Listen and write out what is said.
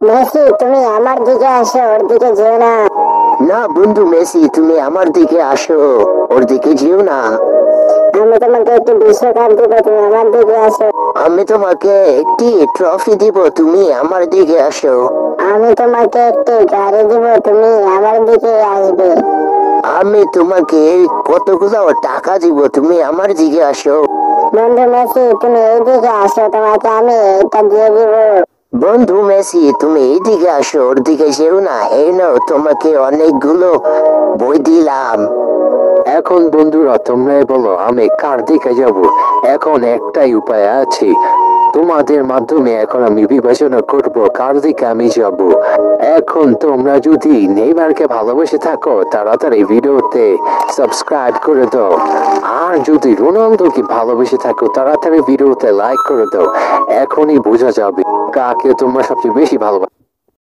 Messi তুমি আমার দিকে আসো, ওর দিকে যেও না। না বন্ধু মেসি, তুমি আমার দিকে আসো, ওর দিকে যেও না। আমি তোমাকে একটি বিশ্বকাপ দিব, তুমি আমার দিকে আসো। আমি তোমাকে একটি ট্রফি দিব, তুমি আমার দিকে আসো। আমি তোমাকে একটি গাড়ি দিব, তুমি আমার দিকে আসবে। আমি তোমাকে কতগুলো টাকা দিব, তুমি আমার দিকে আসো। বন্ধু মেসি তুমি এই দিকে আসো, তোমাকে আমি এটা দিয়ে দিব। বন্ধু মেসি, তুমি এইদিকে আসো, ওর দিকে যেও না। এই নাও, তোমাকে অনেকগুলো বই দিলাম। এখন বন্ধুরা তোমরাই বলো আমি কার দিকে যাব। এখন একটাই উপায় আছে, তোমাদের মাধ্যমে এখন আমি বিবেচনা করব কার দিকে আমি যাব। এখন তোমরা যদি নেইমারকে ভালোবেসে থাকো তাড়াতাড়ি ভিডিওতে সাবস্ক্রাইব করে দাও, আর যদি রোনালদোকে ভালোবেসে থাকো তাড়াতাড়ি ভিডিওতে লাইক করে দাও। এখনই বোঝা যাবে কাকে তোমরা সবচেয়ে বেশি ভালোবাসো।